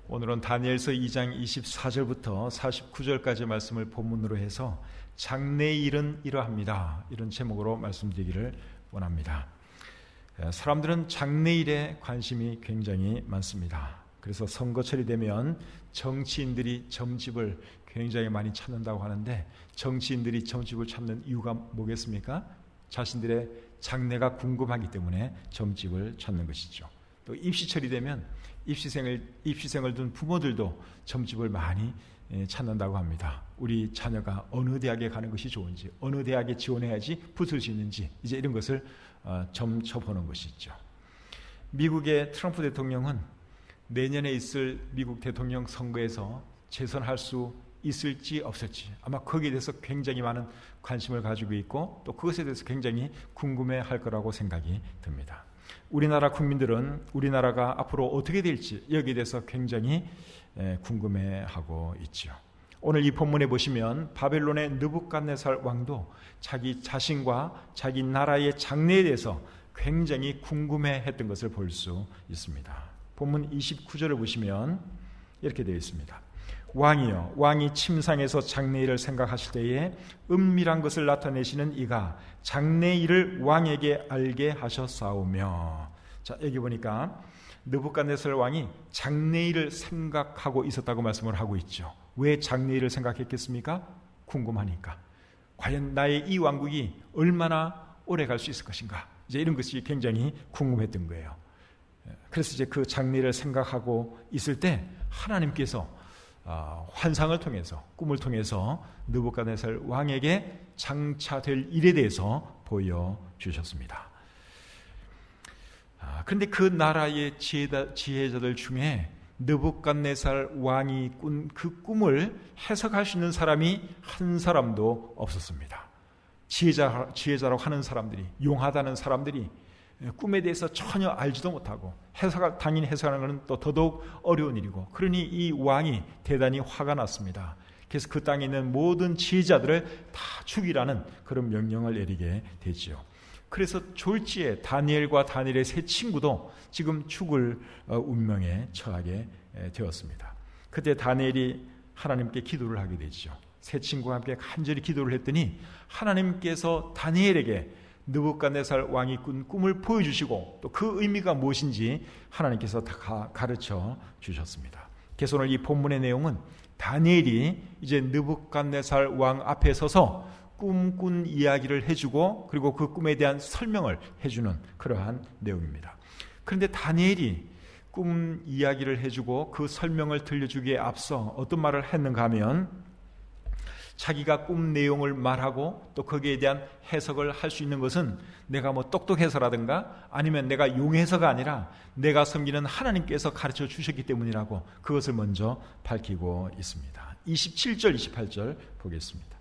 오늘은 다니엘서 2장 24절부터 49절까지 말씀을 본문으로 해서 장래의 일은 이러합니다, 이런 제목으로 말씀드리기를 원합니다. 사람들은 장래일에 관심이 굉장히 많습니다. 그래서 선거철이 되면 정치인들이 점집을 굉장히 많이 찾는다고 하는데, 정치인들이 점집을 찾는 이유가 뭐겠습니까? 자신들의 장래가 궁금하기 때문에 점집을 찾는 것이죠. 또 입시철이 되면 입시생을 둔 부모들도 점집을 많이 찾는다고 합니다. 우리 자녀가 어느 대학에 가는 것이 좋은지, 어느 대학에 지원해야지 붙을 수 있는지, 이제 이런 것을 점쳐보는 것이죠. 미국의 트럼프 대통령은 내년에 있을 미국 대통령 선거에서 재선할 수 있을지 없을지 아마 거기에 대해서 굉장히 많은 관심을 가지고 있고, 또 그것에 대해서 굉장히 궁금해할 거라고 생각이 듭니다. 우리나라 국민들은 우리나라가 앞으로 어떻게 될지 여기에 대해서 굉장히 궁금해하고 있죠. 오늘 이 본문에 보시면 바벨론의 느부갓네살 왕도 자기 자신과 자기 나라의 장래에 대해서 굉장히 궁금해했던 것을 볼 수 있습니다. 본문 29절을 보시면 이렇게 되어 있습니다. 왕이여, 왕이 침상에서 장래일을 생각하실 때에 은밀한 것을 나타내시는 이가 장래일을 왕에게 알게 하셨사오며. 자, 여기 보니까 느부갓네살 왕이 장래일을 생각하고 있었다고 말씀을 하고 있죠. 왜 장래일을 생각했겠습니까? 궁금하니까. 과연 나의 이 왕국이 얼마나 오래 갈 수 있을 것인가, 이제 이런 것이 굉장히 궁금했던 거예요. 그래서 이제 그 장래일을 생각하고 있을 때 하나님께서 환상을 통해서, 꿈을 통해서 느부갓네살 왕에게 장차될 일에 대해서 보여주셨습니다. 그런데 그 나라의 지혜자들 중에 느부갓네살 왕이 꾼 그 꿈을 해석할 수 있는 사람이 한 사람도 없었습니다. 지혜자라고 하는 사람들이, 용하다는 사람들이 꿈에 대해서 전혀 알지도 못하고 당연히 해석하는 것은 또 더더욱 어려운 일이고, 그러니 이 왕이 대단히 화가 났습니다. 그래서 그 땅에 있는 모든 지혜자들을 다 죽이라는 그런 명령을 내리게 되지요. 그래서 졸지에 다니엘과 다니엘의 세 친구도 지금 죽을 운명에 처하게 되었습니다. 그때 다니엘이 하나님께 기도를 하게 되죠. 세 친구와 함께 간절히 기도를 했더니 하나님께서 다니엘에게 느부갓네살 왕이 꾼 꿈을 보여주시고, 또 그 의미가 무엇인지 하나님께서 다 가르쳐 주셨습니다. 그래서 오늘 이 본문의 내용은 다니엘이 이제 느부갓네살 왕 앞에 서서 꿈꾼 이야기를 해주고, 그리고 그 꿈에 대한 설명을 해주는 그러한 내용입니다. 그런데 다니엘이 꿈 이야기를 해주고 그 설명을 들려주기에 앞서 어떤 말을 했는가 하면, 자기가 꿈 내용을 말하고 또 거기에 대한 해석을 할 수 있는 것은 내가 뭐 똑똑해서라든가 아니면 내가 용해서가 아니라 내가 섬기는 하나님께서 가르쳐 주셨기 때문이라고 그것을 먼저 밝히고 있습니다. 27절 28절 보겠습니다.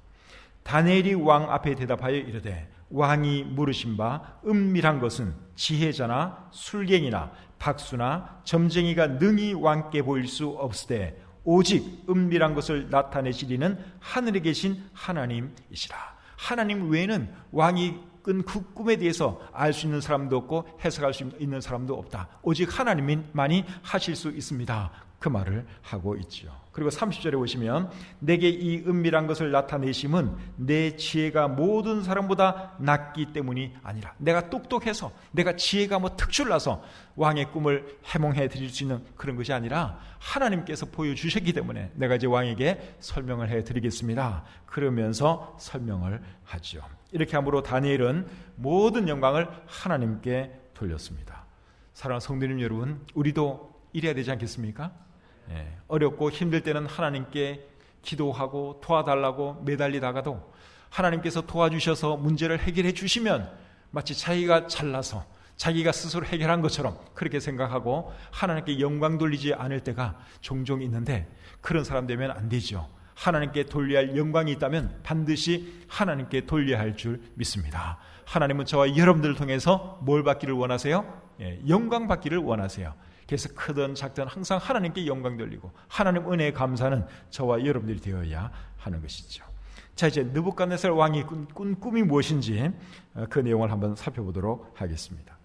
다니엘이 왕 앞에 대답하여 이르되, 왕이 물으신 바 은밀한 것은 지혜자나 술갱이나 박수나 점쟁이가 능히 왕께 보일 수 없으되 오직 은밀한 것을 나타내시리는 하늘에 계신 하나님이시라. 하나님 외에는 왕이 꾼 그 꿈에 대해서 알 수 있는 사람도 없고 해석할 수 있는 사람도 없다. 오직 하나님만이 하실 수 있습니다. 그 말을 하고 있죠. 그리고 30절에 보시면 내게 이 은밀한 것을 나타내심은 내 지혜가 모든 사람보다 낫기 때문이 아니라, 내가 똑똑해서 내가 지혜가 뭐 특출나서 왕의 꿈을 해몽해 드릴 수 있는 그런 것이 아니라 하나님께서 보여주셨기 때문에 내가 이제 왕에게 설명을 해 드리겠습니다. 그러면서 설명을 하죠. 이렇게 함으로 다니엘은 모든 영광을 하나님께 돌렸습니다. 사랑하는 성도님 여러분, 우리도 이래야 되지 않겠습니까? 어렵고 힘들 때는 하나님께 기도하고 도와달라고 매달리다가도 하나님께서 도와주셔서 문제를 해결해 주시면 마치 자기가 잘나서 자기가 스스로 해결한 것처럼 그렇게 생각하고 하나님께 영광 돌리지 않을 때가 종종 있는데, 그런 사람 되면 안 되죠. 하나님께 돌려야 할 영광이 있다면 반드시 하나님께 돌려야 할 줄 믿습니다. 하나님은 저와 여러분들을 통해서 뭘 받기를 원하세요? 영광 받기를 원하세요. 그래서 크든 작든 항상 하나님께 영광 돌리고 하나님 은혜에 감사하는 저와 여러분들이 되어야 하는 것이죠. 자, 이제 느부갓네살 왕이 꾼 꿈이 무엇인지 그 내용을 한번 살펴보도록 하겠습니다.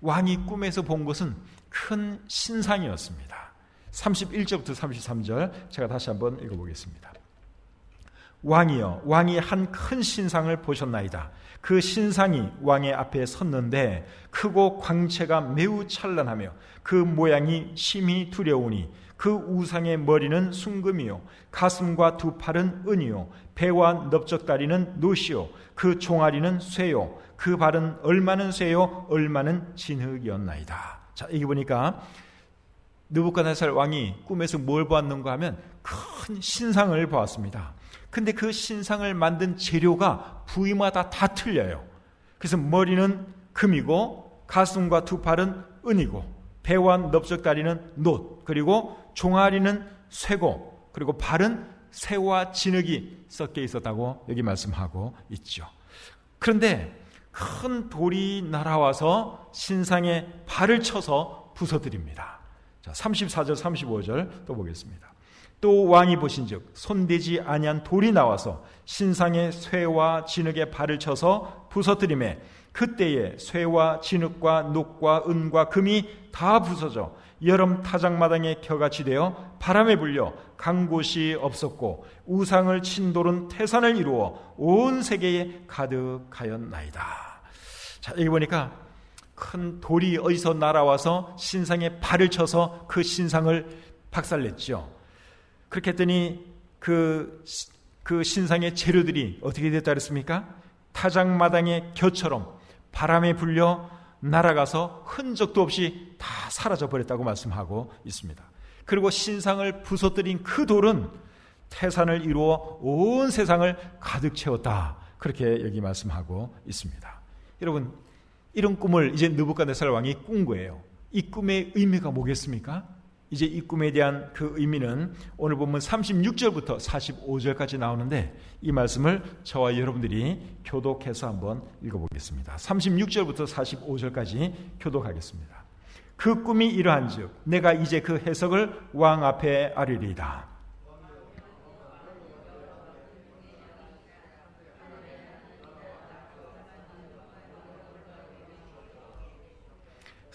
왕이 꿈에서 본 것은 큰 신상이었습니다. 31절부터 33절 제가 다시 한번 읽어보겠습니다. 왕이여, 왕이 한 큰 신상을 보셨나이다. 그 신상이 왕의 앞에 섰는데 크고 광채가 매우 찬란하며 그 모양이 심히 두려우니 그 우상의 머리는 순금이요 가슴과 두 팔은 은이요 배와 넓적다리는 노시요 그 종아리는 쇠요 그 발은 얼마는 쇠요 얼마는 진흙이었나이다. 자, 여기 보니까 느부갓네살 왕이 꿈에서 뭘 보았는가 하면 큰 신상을 보았습니다. 근데 그 신상을 만든 재료가 부위마다 다 틀려요. 그래서 머리는 금이고 가슴과 두 팔은 은이고 배와 넓적다리는 놋, 그리고 종아리는 쇠고, 그리고 발은 쇠와 진흙이 섞여 있었다고 여기 말씀하고 있죠. 그런데 큰 돌이 날아와서 신상에 발을 쳐서 부서뜨립니다. 자, 34절 35절 또 보겠습니다. 또 왕이 보신즉 손대지 아니한 돌이 나와서 신상의 쇠와 진흙에 발을 쳐서 부서뜨리매 그때에 쇠와 진흙과 녹과 은과 금이 다 부서져 여름 타작마당에 겨같이 되어 바람에 불려 간 곳이 없었고 우상을 친 돌은 태산을 이루어 온 세계에 가득하였나이다. 자, 여기 보니까 큰 돌이 어디서 날아와서 신상에 발을 쳐서 그 신상을 박살냈죠. 그렇게 했더니 그 신상의 재료들이 어떻게 됐다 그랬습니까? 타작마당의 겨처럼 바람에 불려 날아가서 흔적도 없이 다 사라져 버렸다고 말씀하고 있습니다. 그리고 신상을 부서뜨린 그 돌은 태산을 이루어 온 세상을 가득 채웠다. 그렇게 여기 말씀하고 있습니다. 여러분, 이런 꿈을 이제 느부갓네살 왕이 꾼 거예요. 이 꿈의 의미가 뭐겠습니까? 이제 이 꿈에 대한 그 의미는 오늘 본문 36절부터 45절까지 나오는데 이 말씀을 저와 여러분들이 교독해서 한번 읽어보겠습니다. 36절부터 45절까지 교독하겠습니다. 그 꿈이 이러한즉 내가 이제 그 해석을 왕 앞에 아뢰리이다.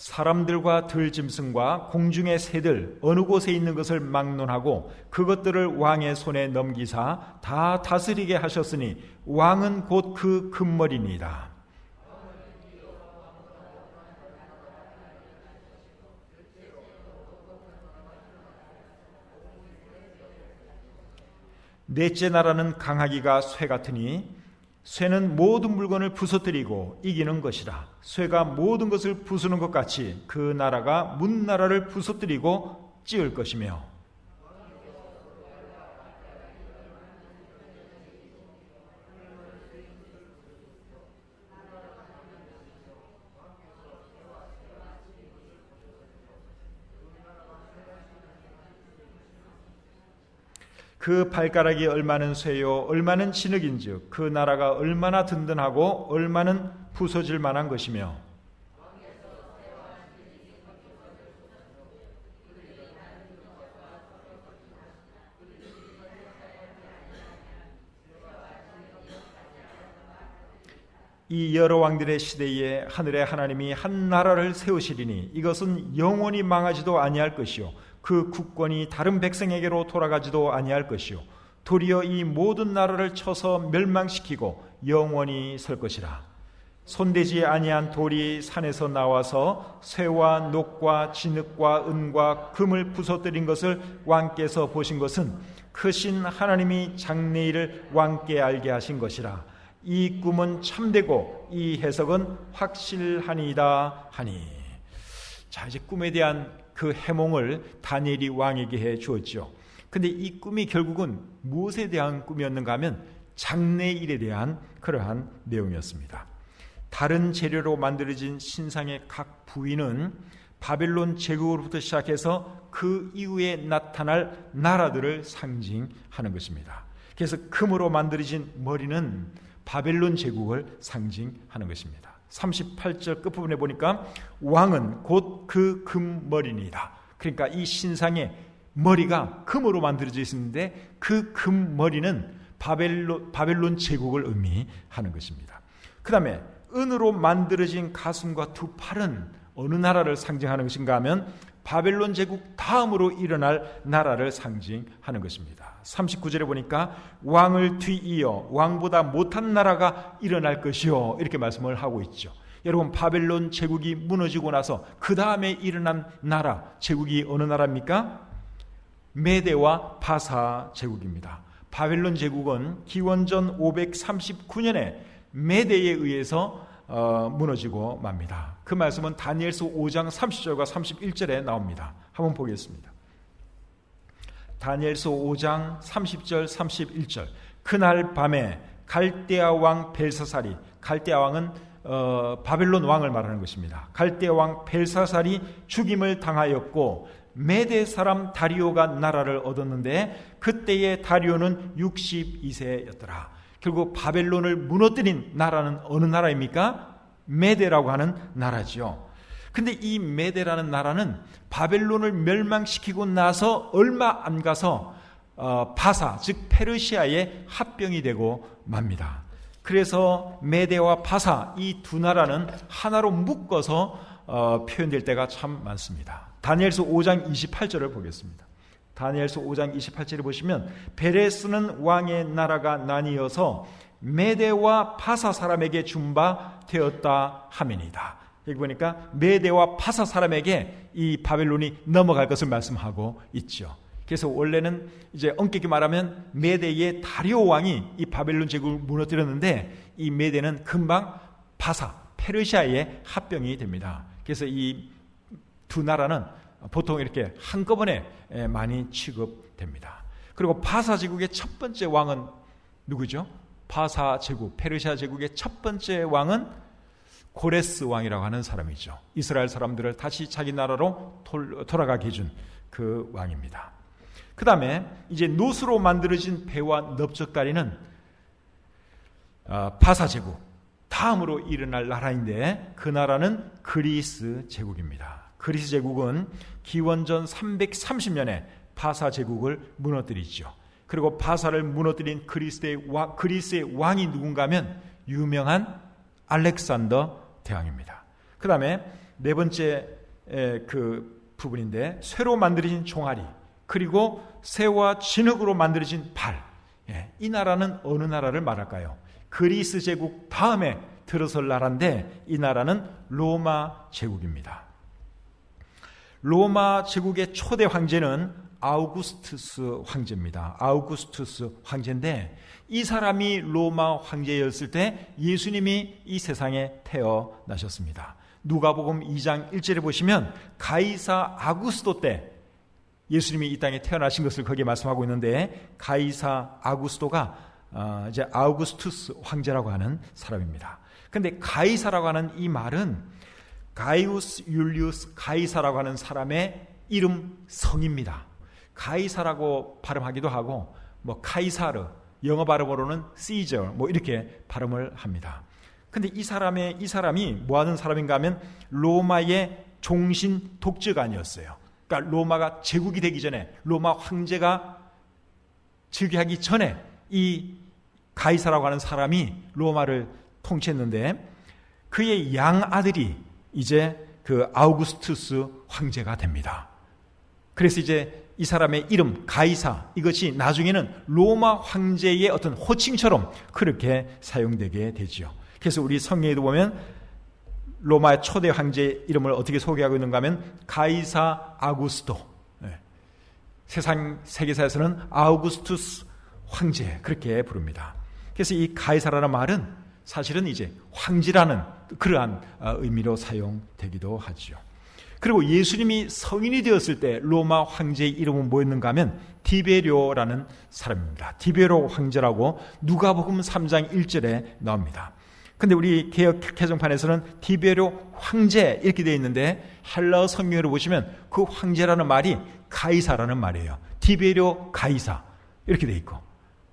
사람들과 들짐승과 공중의 새들 어느 곳에 있는 것을 막론하고 그것들을 왕의 손에 넘기사 다 다스리게 하셨으니 왕은 곧 그 금머리니이다. 넷째 나라는 강하기가 쇠 같으니 쇠는 모든 물건을 부서뜨리고 이기는 것이라. 쇠가 모든 것을 부수는 것 같이 그 나라가 문나라를 부서뜨리고 찌을 것이며 그 발가락이 얼마는 쇠요 얼마는 진흙인즉 그 나라가 얼마나 든든하고 얼마는 부서질 만한 것이며 이 여러 왕들의 시대에 하늘의 하나님이 한 나라를 세우시리니 이것은 영원히 망하지도 아니할 것이요 그 국권이 다른 백성에게로 돌아가지도 아니할 것이요 도리어 이 모든 나라를 쳐서 멸망시키고 영원히 설 것이라. 손대지 아니한 돌이 산에서 나와서 쇠와 녹과 진흙과 은과 금을 부서뜨린 것을 왕께서 보신 것은 크신 하나님이 장래일을 왕께 알게 하신 것이라. 이 꿈은 참되고 이 해석은 확실하니이다 하니. 자, 이제 꿈에 대한 그 해몽을 다니엘이 왕에게 해 주었죠. 근데 이 꿈이 결국은 무엇에 대한 꿈이었는가 하면 장래일에 대한 그러한 내용이었습니다. 다른 재료로 만들어진 신상의 각 부위는 바벨론 제국으로부터 시작해서 그 이후에 나타날 나라들을 상징하는 것입니다. 그래서 금으로 만들어진 머리는 바벨론 제국을 상징하는 것입니다. 38절 끝부분에 보니까 왕은 곧 그 금머리니이다. 그러니까 이 신상의 머리가 금으로 만들어져 있는데 그 금머리는 바벨론 제국을 의미하는 것입니다. 그 다음에 은으로 만들어진 가슴과 두 팔은 어느 나라를 상징하는 것인가 하면 바벨론 제국 다음으로 일어날 나라를 상징하는 것입니다. 39절에 보니까 왕을 뒤이어 왕보다 못한 나라가 일어날 것이요, 이렇게 말씀을 하고 있죠. 여러분, 바벨론 제국이 무너지고 나서 그 다음에 일어난 나라, 제국이 어느 나라입니까? 메대와 바사 제국입니다. 바벨론 제국은 기원전 539년에 메대에 의해서 무너지고 맙니다. 그 말씀은 다니엘서 5장 30절과 31절에 나옵니다. 한번 보겠습니다. 다니엘서 5장 30절 31절. 그날 밤에 갈대아 왕 벨사살이, 갈대아 왕은 바벨론 왕을 말하는 것입니다. 갈대아 왕 벨사살이 죽임을 당하였고 메대 사람 다리오가 나라를 얻었는데 그때의 다리오는 62세였더라. 결국 바벨론을 무너뜨린 나라는 어느 나라입니까? 메대라고 하는 나라지요. 근데 이 메대라는 나라는 바벨론을 멸망시키고 나서 얼마 안 가서 바사, 즉 페르시아에 합병이 되고 맙니다. 그래서 메대와 바사, 이 두 나라는 하나로 묶어서 표현될 때가 참 많습니다. 다니엘서 5장 28절을 보겠습니다. 다니엘서 5장 28절을 보시면 베레스는 왕의 나라가 나뉘어서 메대와 바사 사람에게 준 바 되었다 하면이다. 여기 보니까 메대와 바사 사람에게 이 바벨론이 넘어갈 것을 말씀하고 있죠. 그래서 원래는 이제 엄격히 말하면 메대의 다리오 왕이 이 바벨론 제국을 무너뜨렸는데 이 메대는 금방 바사, 페르시아에 합병이 됩니다. 그래서 이 두 나라는 보통 이렇게 한꺼번에 많이 취급됩니다. 그리고 바사 제국의 첫 번째 왕은 누구죠? 바사 제국, 페르시아 제국의 첫 번째 왕은 고레스 왕이라고 하는 사람이죠. 이스라엘 사람들을 다시 자기 나라로 돌아가게 해준 그 왕입니다. 그 다음에 이제 노스로 만들어진 배와 넓적다리는 바사 제국 다음으로 일어날 나라인데 그 나라는 그리스 제국입니다. 그리스 제국은 기원전 330년에 바사 제국을 무너뜨리죠. 그리고 바사를 무너뜨린 그리스의 왕이 누군가 하면 유명한 알렉산더 대왕입니다. 그 다음에 네 번째 그 부분인데 쇠로 만들어진 종아리, 그리고 새와 진흙으로 만들어진 발. 이 나라는 어느 나라를 말할까요? 그리스 제국 다음에 들어설 나라인데 이 나라는 로마 제국입니다. 로마 제국의 초대 황제는 아우구스투스 황제입니다. 아우구스투스 황제인데 이 사람이 로마 황제였을 때 예수님이 이 세상에 태어나셨습니다. 누가복음 2장 1절에 보시면 가이사 아구스도 때 예수님이 이 땅에 태어나신 것을 거기에 말씀하고 있는데 가이사 아구스도가 이제 아우구스투스 황제라고 하는 사람입니다. 그런데 가이사라고 하는 이 말은 가이우스 율리우스 가이사라고 하는 사람의 이름 성입니다. 가이사라고 발음하기도 하고 뭐 카이사르, 영어 발음으로는 시저 뭐 이렇게 발음을 합니다. 근데 이 사람이 뭐 하는 사람인가 하면 로마의 종신 독재관이었어요. 그러니까 로마가 제국이 되기 전에, 로마 황제가 즉위하기 전에 이 가이사라고 하는 사람이 로마를 통치했는데 그의 양아들이 이제 그 아우구스투스 황제가 됩니다. 그래서 이제 이 사람의 이름 가이사, 이것이 나중에는 로마 황제의 어떤 호칭처럼 그렇게 사용되게 되죠. 그래서 우리 성경에도 보면 로마의 초대 황제 이름을 어떻게 소개하고 있는가 하면 가이사 아구스도, 세상 세계사에서는 아우구스투스 황제 그렇게 부릅니다. 그래서 이 가이사라는 말은 사실은 이제 황제라는 그러한 의미로 사용되기도 하죠. 그리고 예수님이 성인이 되었을 때 로마 황제의 이름은 뭐였는가 하면 디베료라는 사람입니다. 디베료 황제라고 누가복음 3장 1절에 나옵니다. 근데 우리 개역 개정판에서는 디베료 황제 이렇게 되어 있는데 헬라어 성경으로 보시면 그 황제라는 말이 가이사라는 말이에요. 디베료 가이사 이렇게 되어 있고,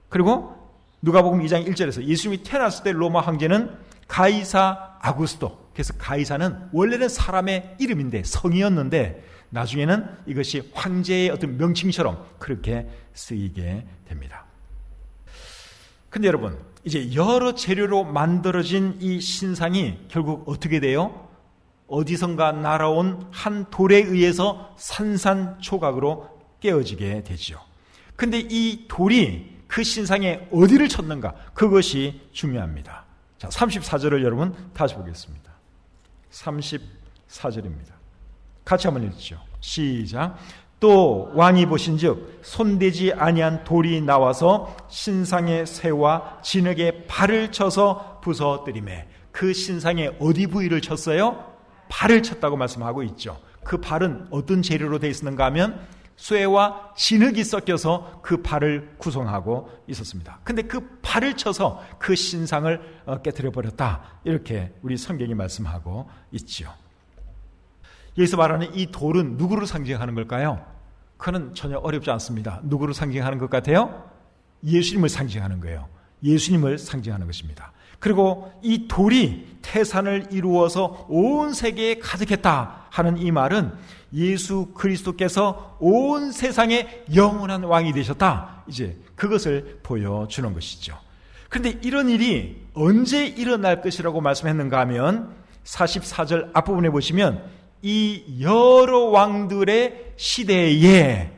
그리고 누가복음 2장 1절에서 예수님이 태어났을 때 로마 황제는 가이사 아구스도. 그래서 가이사는 원래는 사람의 이름인데 성이었는데 나중에는 이것이 황제의 어떤 명칭처럼 그렇게 쓰이게 됩니다. 근데 여러분, 이제 여러 재료로 만들어진 이 신상이 결국 어떻게 돼요? 어디선가 날아온 한 돌에 의해서 산산초각으로 깨어지게 되지요. 근데 이 돌이 그 신상에 어디를 쳤는가, 그것이 중요합니다. 자, 34절을 여러분 다시 보겠습니다. 34절입니다. 같이 한번 읽죠. 시작. 또 왕이 보신즉 손대지 아니한 돌이 나와서 신상의 새와 진흙에 발을 쳐서 부서뜨리매. 그 신상의 어디 부위를 쳤어요? 발을 쳤다고 말씀하고 있죠. 그 발은 어떤 재료로 되어 있었는가 하면 쇠와 진흙이 섞여서 그 발을 구성하고 있었습니다. 근데 그 발을 쳐서 그 신상을 깨뜨려 버렸다, 이렇게 우리 성경이 말씀하고 있죠. 여기서 말하는 이 돌은 누구를 상징하는 걸까요? 그는 전혀 어렵지 않습니다. 누구를 상징하는 것 같아요? 예수님을 상징하는 거예요. 예수님을 상징하는 것입니다. 그리고 이 돌이 태산을 이루어서 온 세계에 가득했다 하는 이 말은 예수 그리스도께서 온 세상의 영원한 왕이 되셨다, 이제 그것을 보여주는 것이죠. 그런데 이런 일이 언제 일어날 것이라고 말씀했는가 하면 44절 앞부분에 보시면 이 여러 왕들의 시대에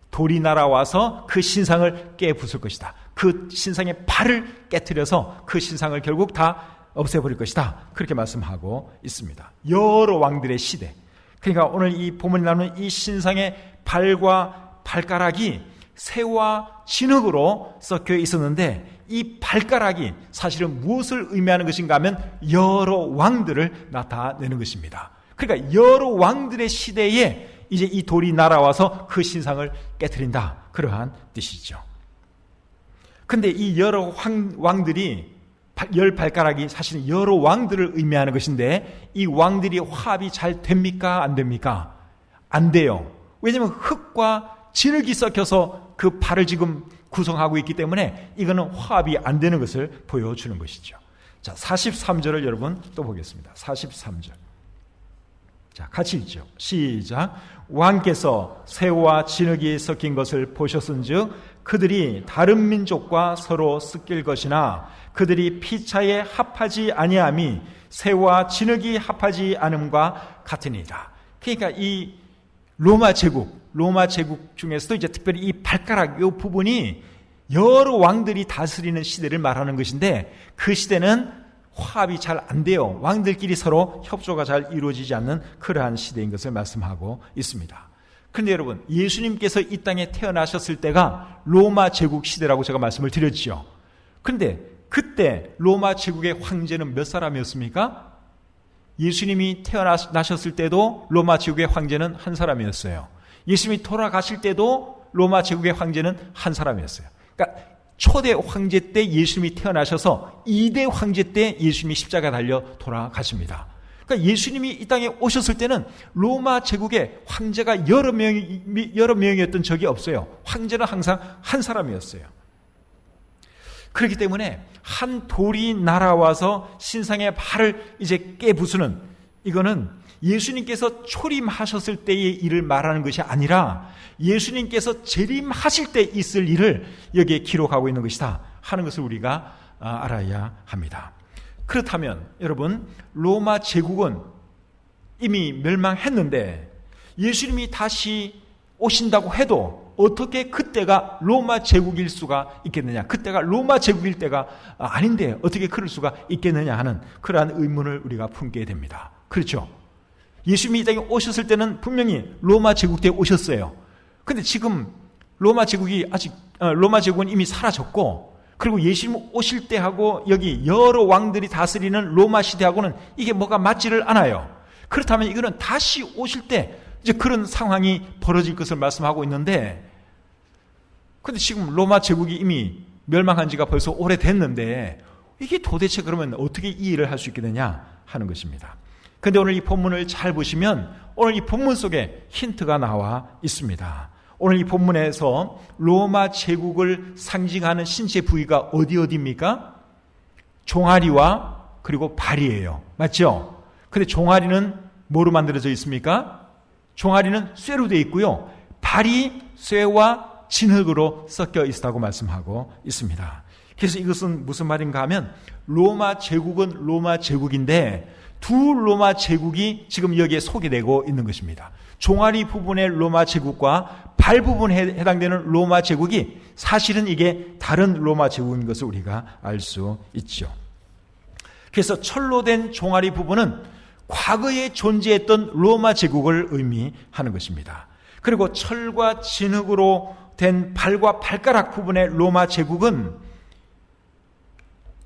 돌이 날아와서 그 신상을 깨부술 것이다. 그 신상의 발을 깨트려서 그 신상을 결국 다 없애버릴 것이다. 그렇게 말씀하고 있습니다. 여러 왕들의 시대. 그러니까 오늘 이 본문에 나오는 이 신상의 발과 발가락이 새와 진흙으로 섞여 있었는데, 이 발가락이 사실은 무엇을 의미하는 것인가 하면 여러 왕들을 나타내는 것입니다. 그러니까 여러 왕들의 시대에 이제 이 돌이 날아와서 그 신상을 깨트린다, 그러한 뜻이죠. 근데 이 여러 왕들이, 열 발가락이 사실은 여러 왕들을 의미하는 것인데, 이 왕들이 화합이 잘 됩니까? 안 됩니까? 안 돼요. 왜냐하면 흙과 진흙이 섞여서 그 발을 지금 구성하고 있기 때문에 이거는 화합이 안 되는 것을 보여주는 것이죠. 자, 43절을 여러분 또 보겠습니다. 43절. 자, 같이 읽죠. 시작. 왕께서 새와 진흙이 섞인 것을 보셨은즉 그들이 다른 민족과 서로 섞일 것이나 그들이 피차에 합하지 아니함이 새와 진흙이 합하지 않음과 같으니이다. 그러니까 이 로마 제국 중에서도 이제 특별히 이 발가락 이 부분이 여러 왕들이 다스리는 시대를 말하는 것인데, 그 시대는 화합이 잘 안 돼요. 왕들끼리 서로 협조가 잘 이루어지지 않는 그러한 시대인 것을 말씀하고 있습니다. 그런데 여러분, 예수님께서 이 땅에 태어나셨을 때가 로마 제국 시대라고 제가 말씀을 드렸죠. 그런데 그때 로마 제국의 황제는 몇 사람이었습니까? 예수님이 태어나셨을 때도 로마 제국의 황제는 한 사람이었어요. 예수님이 돌아가실 때도 로마 제국의 황제는 한 사람이었어요. 그러니까 초대 황제 때 예수님이 태어나셔서 2대 황제 때 예수님이 십자가 달려 돌아가십니다. 그러니까 예수님이 이 땅에 오셨을 때는 로마 제국의 황제가 여러 명이었던 적이 없어요. 황제는 항상 한 사람이었어요. 그렇기 때문에 한 돌이 날아와서 신상의 발을 이제 깨부수는, 이거는 예수님께서 초림하셨을 때의 일을 말하는 것이 아니라 예수님께서 재림하실 때 있을 일을 여기에 기록하고 있는 것이다 하는 것을 우리가 알아야 합니다. 그렇다면 여러분, 로마 제국은 이미 멸망했는데 예수님이 다시 오신다고 해도 어떻게 그때가 로마 제국일 수가 있겠느냐, 그때가 로마 제국일 때가 아닌데 어떻게 그럴 수가 있겠느냐 하는 그러한 의문을 우리가 품게 됩니다. 그렇죠? 예수님이 이 땅에 오셨을 때는 분명히 로마 제국 때 오셨어요. 근데 지금 로마 제국은 이미 사라졌고, 그리고 예수님 오실 때하고 여기 여러 왕들이 다스리는 로마 시대하고는 이게 뭐가 맞지를 않아요. 그렇다면 이거는 다시 오실 때 이제 그런 상황이 벌어질 것을 말씀하고 있는데, 근데 지금 로마 제국이 이미 멸망한 지가 벌써 오래됐는데 이게 도대체 그러면 어떻게 이 일을 할 수 있겠느냐 하는 것입니다. 그런데 오늘 이 본문을 잘 보시면 오늘 이 본문 속에 힌트가 나와 있습니다. 오늘 이 본문에서 로마 제국을 상징하는 신체 부위가 어디입니까? 종아리와 그리고 발이에요. 맞죠? 근데 종아리는 뭐로 만들어져 있습니까? 종아리는 쇠로 되어 있고요. 발이 쇠와 진흙으로 섞여 있다고 말씀하고 있습니다. 그래서 이것은 무슨 말인가 하면 로마 제국은 로마 제국인데 두 로마 제국이 지금 여기에 소개되고 있는 것입니다. 종아리 부분의 로마 제국과 발 부분에 해당되는 로마 제국이 사실은 이게 다른 로마 제국인 것을 우리가 알 수 있죠. 그래서 철로 된 종아리 부분은 과거에 존재했던 로마 제국을 의미하는 것입니다. 그리고 철과 진흙으로 된 발과 발가락 부분의 로마 제국은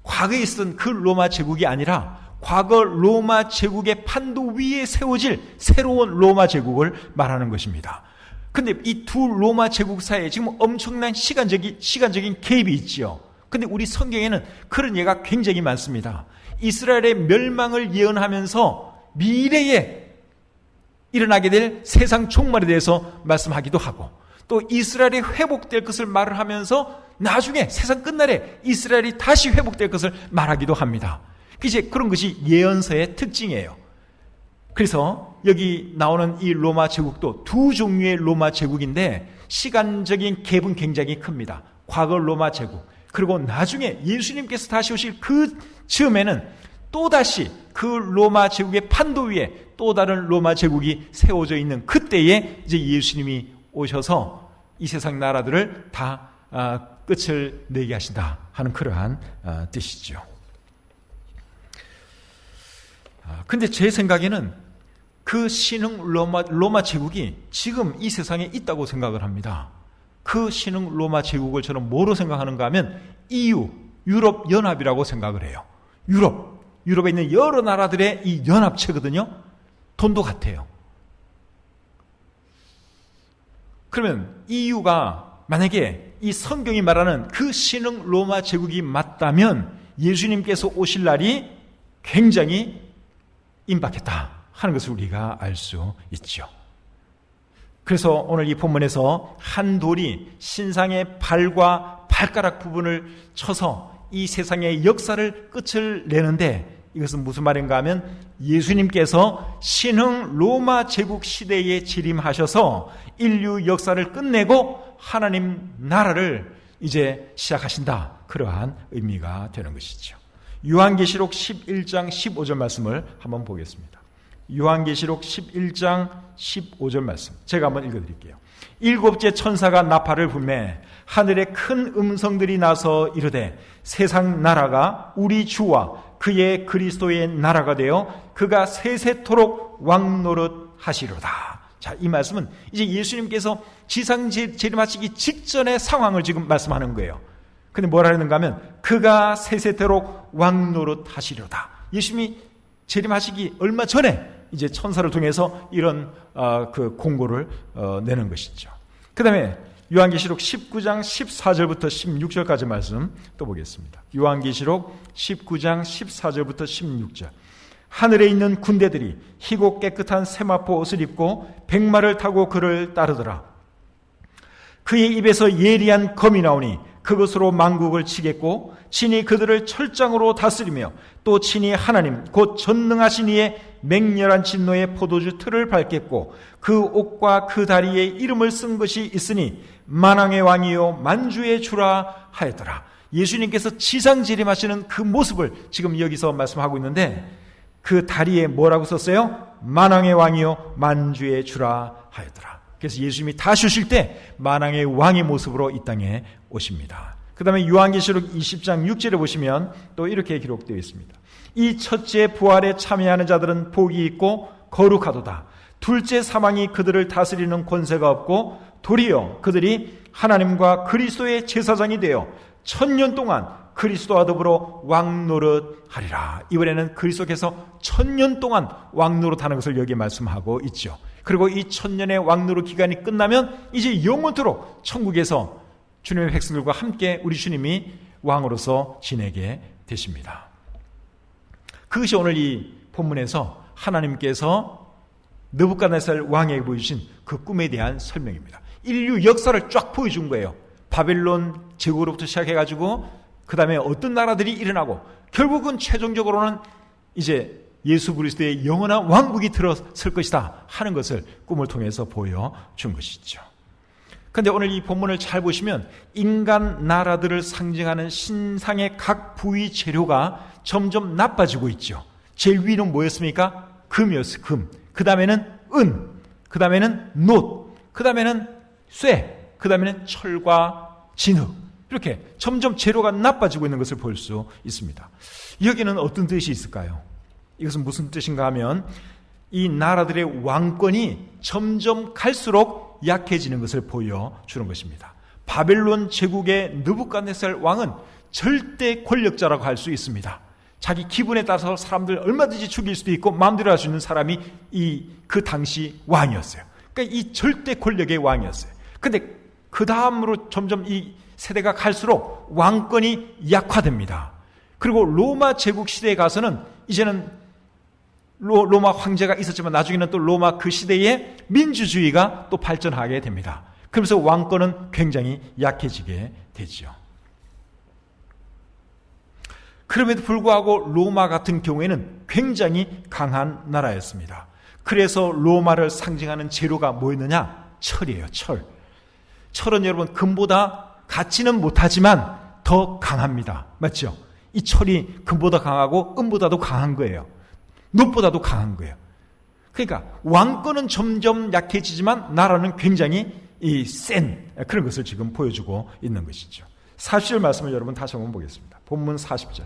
과거에 있었던 그 로마 제국이 아니라 과거 로마 제국의 판도 위에 세워질 새로운 로마 제국을 말하는 것입니다. 그런데 이 두 로마 제국 사이에 지금 엄청난 시간적인 갭이 있지요. 그런데 우리 성경에는 그런 예가 굉장히 많습니다. 이스라엘의 멸망을 예언하면서 미래에 일어나게 될 세상 종말에 대해서 말씀하기도 하고, 또 이스라엘이 회복될 것을 말을 하면서 나중에 세상 끝날에 이스라엘이 다시 회복될 것을 말하기도 합니다. 이제 그런 것이 예언서의 특징이에요. 그래서 여기 나오는 이 로마 제국도 두 종류의 로마 제국인데 시간적인 갭은 굉장히 큽니다. 과거 로마 제국, 그리고 나중에 예수님께서 다시 오실 그 즈음에는 또다시 그 로마 제국의 판도 위에 또 다른 로마 제국이 세워져 있는 그때에 이제 예수님이 오셔서 이 세상 나라들을 다 끝을 내게 하신다 하는 그러한 뜻이죠. 근데 제 생각에는 그 신흥 로마 제국이 지금 이 세상에 있다고 생각을 합니다. 그 신흥 로마 제국을 저는 뭐로 생각하는가 하면 EU, 유럽 연합이라고 생각을 해요. 유럽에 있는 여러 나라들의 이 연합체거든요. 돈도 같아요. 그러면 EU가 만약에 이 성경이 말하는 그 신흥 로마 제국이 맞다면 예수님께서 오실 날이 굉장히 임박했다 하는 것을 우리가 알 수 있죠. 그래서 오늘 이 본문에서 한 돌이 신상의 발과 발가락 부분을 쳐서 이 세상의 역사를 끝을 내는데, 이것은 무슨 말인가 하면 예수님께서 신흥 로마 제국 시대에 재림하셔서 인류 역사를 끝내고 하나님 나라를 이제 시작하신다, 그러한 의미가 되는 것이죠. 요한계시록 11장 15절 말씀을 한번 보겠습니다. 요한계시록 11장 15절 말씀 제가 한번 읽어드릴게요. 일곱째 천사가 나팔을 불매 하늘에 큰 음성들이 나서 이르되 세상 나라가 우리 주와 그의 그리스도의 나라가 되어 그가 세세토록 왕노릇 하시리로다. 자, 이 말씀은 이제 예수님께서 지상 재림하시기 직전의 상황을 지금 말씀하는 거예요. 근데 뭐라 하는가 하면 그가 세세토록 왕노릇 하시리로다. 예수님이 재림하시기 얼마 전에 이제 천사를 통해서 이런 그 공고를 내는 것이죠. 그 다음에 요한계시록 19장 14절부터 16절까지 말씀 또 보겠습니다. 요한계시록 19장 14절부터 16절. 하늘에 있는 군대들이 희고 깨끗한 세마포 옷을 입고 백마를 타고 그를 따르더라. 그의 입에서 예리한 검이 나오니 그것으로 만국을 치겠고 친히 그들을 철장으로 다스리며 또 친히 하나님 곧 전능하신 이의 맹렬한 진노의 포도주 틀을 밟겠고 그 옷과 그 다리에 이름을 쓴 것이 있으니 만왕의 왕이요 만주의 주라 하였더라. 예수님께서 지상 재림하시는 그 모습을 지금 여기서 말씀하고 있는데, 그 다리에 뭐라고 썼어요? 만왕의 왕이요 만주의 주라 하였더라. 그래서 예수님이 다시 오실 때 만왕의 왕의 모습으로 이 땅에 오십니다. 그 다음에 요한계시록 20장 6절에 보시면 또 이렇게 기록되어 있습니다. 이 첫째 부활에 참여하는 자들은 복이 있고 거룩하도다. 둘째 사망이 그들을 다스리는 권세가 없고 도리어 그들이 하나님과 그리스도의 제사장이 되어 1000년 동안 그리스도와 더불어 왕노릇 하리라. 이번에는 그리스도께서 1000년 동안 왕노릇 하는 것을 여기 말씀하고 있죠. 그리고 이 1000년의 왕노릇 기간이 끝나면 이제 영원토록 천국에서 주님의 백성들과 함께 우리 주님이 왕으로서 지내게 되십니다. 그것이 오늘 이 본문에서 하나님께서 느부갓네살 왕에게 보여주신 그 꿈에 대한 설명입니다. 인류 역사를 쫙 보여준 거예요. 바벨론 제국으로부터 시작해가지고 그 다음에 어떤 나라들이 일어나고 결국은 최종적으로는 이제 예수 그리스도의 영원한 왕국이 들어설 것이다 하는 것을 꿈을 통해서 보여준 것이죠. 그런데 오늘 이 본문을 잘 보시면 인간 나라들을 상징하는 신상의 각 부위 재료가 점점 나빠지고 있죠. 제일 위는 뭐였습니까? 금이었어요. 금. 그 다음에는 은, 그 다음에는 놋, 그 다음에는 쇠, 그 다음에는 철과 진흙. 이렇게 점점 재료가 나빠지고 있는 것을 볼 수 있습니다. 여기는 어떤 뜻이 있을까요? 이것은 무슨 뜻인가 하면 이 나라들의 왕권이 점점 갈수록 약해지는 것을 보여주는 것입니다. 바벨론 제국의 느부갓네살 왕은 절대 권력자라고 할 수 있습니다. 자기 기분에 따라서 사람들 얼마든지 죽일 수도 있고 마음대로 할 수 있는 사람이 그 당시 왕이었어요. 그러니까 이 절대 권력의 왕이었어요. 근데 그 다음으로 점점 이 세대가 갈수록 왕권이 약화됩니다. 그리고 로마 제국 시대에 가서는 이제는 로마 황제가 있었지만 나중에는 또 로마 그 시대에 민주주의가 또 발전하게 됩니다. 그러면서 왕권은 굉장히 약해지게 되죠. 그럼에도 불구하고 로마 같은 경우에는 굉장히 강한 나라였습니다. 그래서 로마를 상징하는 재료가 뭐였느냐? 철이에요. 철. 철은 여러분 금보다 같지는 못하지만 더 강합니다. 맞죠? 이 철이 금보다 강하고 은보다도 강한 거예요. 놋보다도 강한 거예요. 그러니까 왕권은 점점 약해지지만 나라는 굉장히 센 그런 것을 지금 보여주고 있는 것이죠. 40절 말씀을 여러분 다시 한번 보겠습니다. 본문 40절.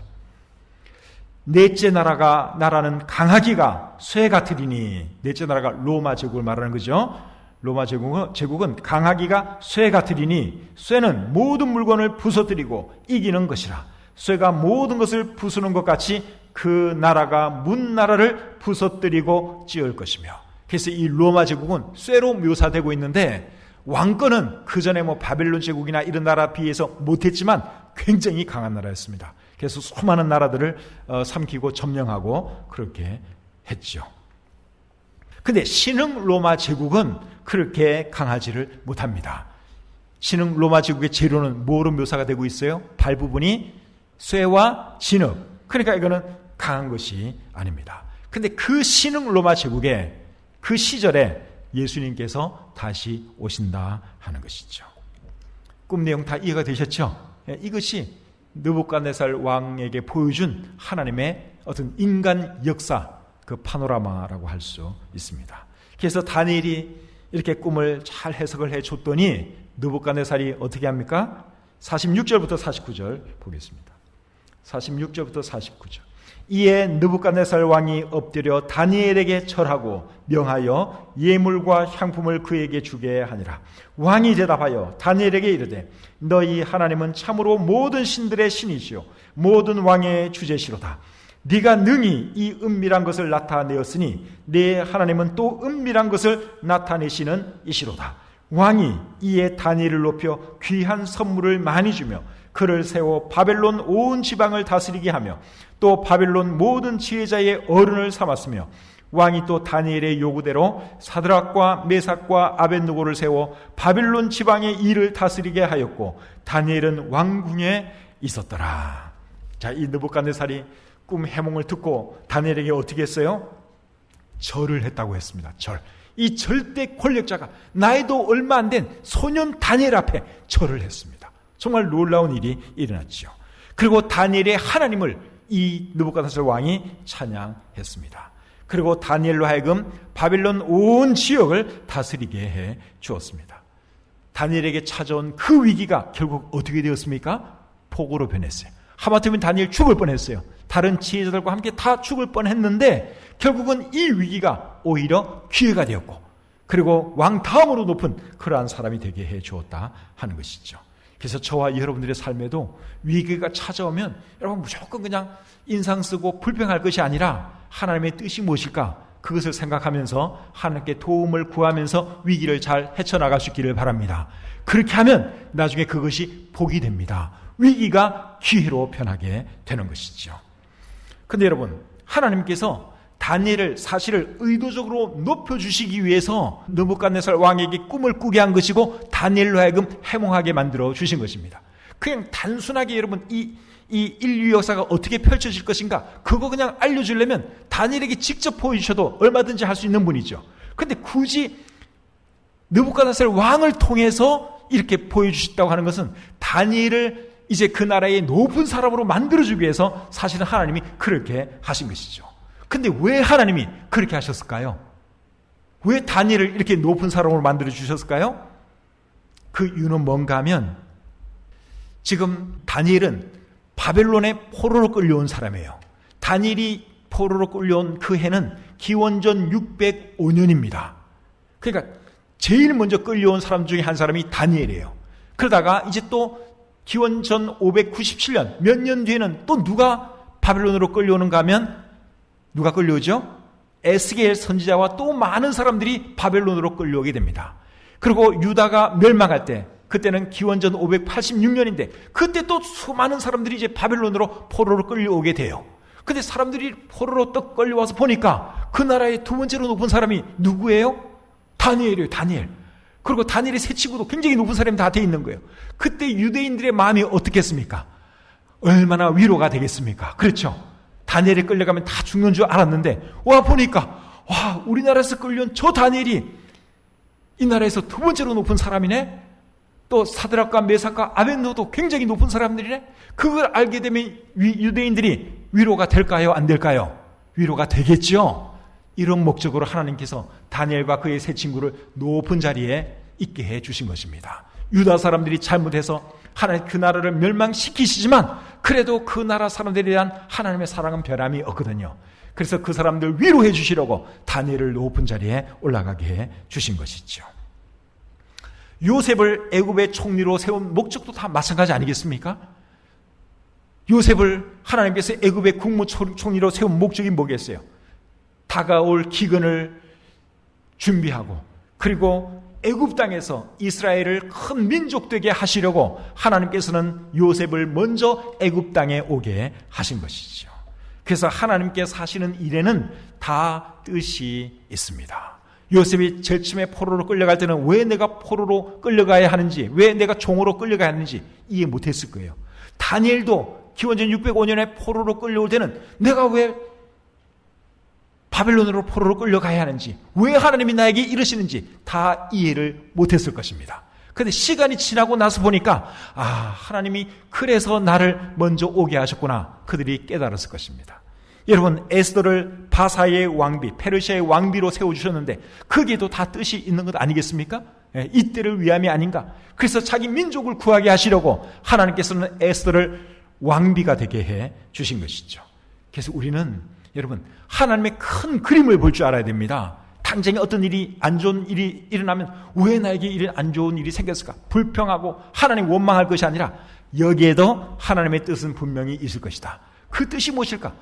넷째 나라는 강하기가 쇠 같으리니, 넷째 나라가 로마 제국을 말하는 거죠. 로마 제국은 강하기가 쇠 같으리니 쇠는 모든 물건을 부서뜨리고 이기는 것이라. 쇠가 모든 것을 부수는 것 같이 그 나라가 문 나라를 부서뜨리고 찌을 것이며. 그래서 이 로마 제국은 쇠로 묘사되고 있는데 왕권은 그 전에 바벨론 제국이나 이런 나라 비해서 못했지만 굉장히 강한 나라였습니다. 그래서 수많은 나라들을 삼키고 점령하고 그렇게 했죠. 근데 신흥 로마 제국은 그렇게 강하지를 못합니다. 신흥 로마 제국의 재료는 뭐로 묘사가 되고 있어요? 발 부분이 쇠와 진흙. 그러니까 이거는 강한 것이 아닙니다. 근데 그 신흥 로마 제국의 그 시절에 예수님께서 다시 오신다 하는 것이죠. 꿈 내용 다 이해가 되셨죠? 이것이 느부갓네살 왕에게 보여준 하나님의 어떤 인간 역사, 그 파노라마라고 할 수 있습니다. 그래서 다니엘이 이렇게 꿈을 잘 해석을 해줬더니 느부갓네살이 어떻게 합니까? 46절부터 49절 보겠습니다. 46절부터 49절. 이에 느부갓네살 왕이 엎드려 다니엘에게 절하고 명하여 예물과 향품을 그에게 주게 하니라. 왕이 대답하여 다니엘에게 이르되 너희 하나님은 참으로 모든 신들의 신이시요 모든 왕의 주제시로다. 네가 능히 이 은밀한 것을 나타내었으니 네 하나님은 또 은밀한 것을 나타내시는 이시로다. 왕이 이에 다니엘을 높여 귀한 선물을 많이 주며 그를 세워 바벨론 온 지방을 다스리게 하며 또 바벨론 모든 지혜자의 어른을 삼았으며 왕이 또 다니엘의 요구대로 사드락과 메삭과 아벳느고를 세워 바벨론 지방의 일을 다스리게 하였고 다니엘은 왕궁에 있었더라. 자, 이 느부갓네살이 꿈 해몽을 듣고 다니엘에게 어떻게 했어요? 절을 했다고 했습니다. 절. 이 절대 권력자가 나이도 얼마 안 된 소년 다니엘 앞에 절을 했습니다. 정말 놀라운 일이 일어났죠. 그리고 다니엘의 하나님을 이 느부갓네살 왕이 찬양했습니다. 그리고 다니엘로 하여금 바벨론 온 지역을 다스리게 해 주었습니다. 다니엘에게 찾아온 그 위기가 결국 어떻게 되었습니까? 폭우로 변했어요. 하마터면 다니엘 죽을 뻔했어요. 다른 지혜자들과 함께 다 죽을 뻔했는데 결국은 이 위기가 오히려 기회가 되었고 그리고 왕 다음으로 높은 그러한 사람이 되게 해 주었다 하는 것이죠. 그래서 저와 여러분들의 삶에도 위기가 찾아오면 여러분 무조건 그냥 인상 쓰고 불평할 것이 아니라 하나님의 뜻이 무엇일까? 그것을 생각하면서 하나님께 도움을 구하면서 위기를 잘 헤쳐나갈 수 있기를 바랍니다. 그렇게 하면 나중에 그것이 복이 됩니다. 위기가 기회로 변하게 되는 것이죠. 근데 여러분, 하나님께서 다니엘을 사실을 의도적으로 높여주시기 위해서 느부갓네살 왕에게 꿈을 꾸게 한 것이고 다니엘로 하여금 해몽하게 만들어 주신 것입니다. 그냥 단순하게 여러분 이 인류 역사가 어떻게 펼쳐질 것인가 그거 그냥 알려주려면 다니엘에게 직접 보여주셔도 얼마든지 할 수 있는 분이죠. 그런데 굳이 느부갓네살 왕을 통해서 이렇게 보여주셨다고 하는 것은 다니엘을 이제 그 나라의 높은 사람으로 만들어주기 위해서 사실은 하나님이 그렇게 하신 것이죠. 근데 왜 하나님이 그렇게 하셨을까요? 왜 다니엘을 이렇게 높은 사람으로 만들어 주셨을까요? 그 이유는 뭔가 하면 지금 다니엘은 바벨론의 포로로 끌려온 사람이에요. 다니엘이 포로로 끌려온 그 해는 기원전 605년입니다. 그러니까 제일 먼저 끌려온 사람 중에 한 사람이 다니엘이에요. 그러다가 이제 또 기원전 597년 몇 년 뒤에는 또 누가 바벨론으로 끌려오는가 하면 누가 끌려오죠? 에스겔 선지자와 또 많은 사람들이 바벨론으로 끌려오게 됩니다. 그리고 유다가 멸망할 때 그때는 기원전 586년인데 그때 또 수많은 사람들이 이제 바벨론으로 포로로 끌려오게 돼요. 근데 사람들이 포로로 떡 끌려와서 보니까 그 나라의 두 번째로 높은 사람이 누구예요? 다니엘이에요. 다니엘. 그리고 다니엘의 세 친구도 굉장히 높은 사람이 다 돼 있는 거예요. 그때 유대인들의 마음이 어떻겠습니까? 얼마나 위로가 되겠습니까? 그렇죠. 다니엘이 끌려가면 다 죽는 줄 알았는데 와 보니까 와 우리나라에서 끌려온 저 다니엘이 이 나라에서 두 번째로 높은 사람이네. 또 사드락과 메삭과 아벤노도 굉장히 높은 사람들이네. 그걸 알게 되면 유대인들이 위로가 될까요? 안 될까요? 위로가 되겠죠. 이런 목적으로 하나님께서 다니엘과 그의 세 친구를 높은 자리에 있게 해 주신 것입니다. 유다 사람들이 잘못해서 하나님 그 나라를 멸망시키시지만 그래도 그 나라 사람들에 대한 하나님의 사랑은 변함이 없거든요. 그래서 그 사람들 위로해 주시려고 다니엘을 높은 자리에 올라가게 해 주신 것이죠. 요셉을 애굽의 총리로 세운 목적도 다 마찬가지 아니겠습니까? 요셉을 하나님께서 애굽의 국무총리로 세운 목적이 뭐겠어요? 다가올 기근을 준비하고 그리고 애굽 땅에서 이스라엘을 큰 민족 되게 하시려고 하나님께서는 요셉을 먼저 애굽 땅에 오게 하신 것이죠. 그래서 하나님께서 하시는 일에는 다 뜻이 있습니다. 요셉이 제일 처음에 포로로 끌려갈 때는 왜 내가 포로로 끌려가야 하는지, 왜 내가 종으로 끌려가야 하는지 이해 못했을 거예요. 다니엘도 기원전 605년에 포로로 끌려올 때는 내가 왜 바벨론으로 포로로 끌려가야 하는지, 왜 하나님이 나에게 이러시는지 다 이해를 못했을 것입니다. 그런데 시간이 지나고 나서 보니까 하나님이 그래서 나를 먼저 오게 하셨구나 그들이 깨달았을 것입니다. 여러분 에스더를 바사의 왕비, 페르시아의 왕비로 세워주셨는데 거기에도 다 뜻이 있는 것 아니겠습니까? 이때를 위함이 아닌가. 그래서 자기 민족을 구하게 하시려고 하나님께서는 에스더를 왕비가 되게 해 주신 것이죠. 그래서 우리는 여러분 하나님의 큰 그림을 볼 줄 알아야 됩니다. 당장에 어떤 일이 안 좋은 일이 일어나면 왜 나에게 이런 안 좋은 일이 생겼을까? 불평하고 하나님 원망할 것이 아니라 여기에도 하나님의 뜻은 분명히 있을 것이다. 그 뜻이 무엇일까?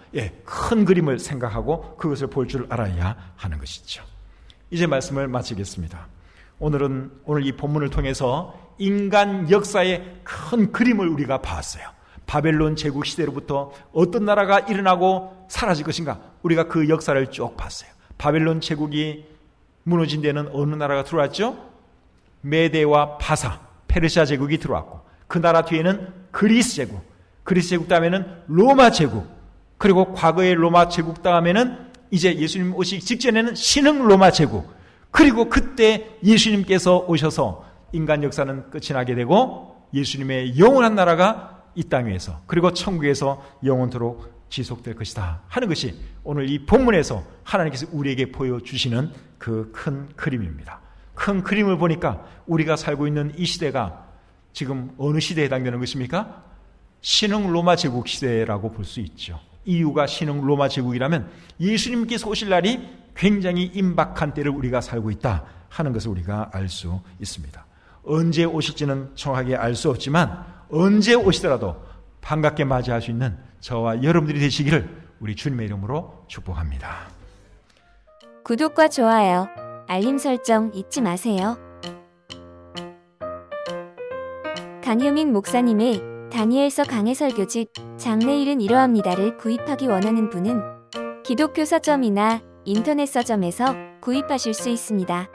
큰 그림을 생각하고 그것을 볼 줄 알아야 하는 것이죠. 이제 말씀을 마치겠습니다. 오늘 이 본문을 통해서 인간 역사의 큰 그림을 우리가 봤어요. 바벨론 제국 시대로부터 어떤 나라가 일어나고 사라질 것인가? 우리가 그 역사를 쭉 봤어요. 바벨론 제국이 무너진 데는 어느 나라가 들어왔죠? 메대와 바사, 페르시아 제국이 들어왔고 그 나라 뒤에는 그리스 제국 다음에는 로마 제국, 그리고 과거의 로마 제국 다음에는 이제 예수님 오시기 직전에는 신흥 로마 제국, 그리고 그때 예수님께서 오셔서 인간 역사는 끝이 나게 되고 예수님의 영원한 나라가 이 땅 위에서 그리고 천국에서 영원토록 지속될 것이다 하는 것이 오늘 이 본문에서 하나님께서 우리에게 보여주시는 그 큰 그림입니다. 큰 그림을 보니까 우리가 살고 있는 이 시대가 지금 어느 시대에 해당되는 것입니까? 신흥 로마 제국 시대라고 볼 수 있죠. 이유가 신흥 로마 제국이라면 예수님께서 오실 날이 굉장히 임박한 때를 우리가 살고 있다 하는 것을 우리가 알 수 있습니다. 언제 오실지는 정확하게 알 수 없지만 언제 오시더라도 반갑게 맞이할 수 있는 저와 여러분들이 되시기를 우리 주님의 이름으로 축복합니다. 구독과 좋아요, 알림 설정 잊지 마세요. 강효민 목사님의 다니엘서 강해 설교집 장래일은 이러합니다를 구입하기 원하는 분은 기독교 서점이나 인터넷 서점에서 구입하실 수 있습니다.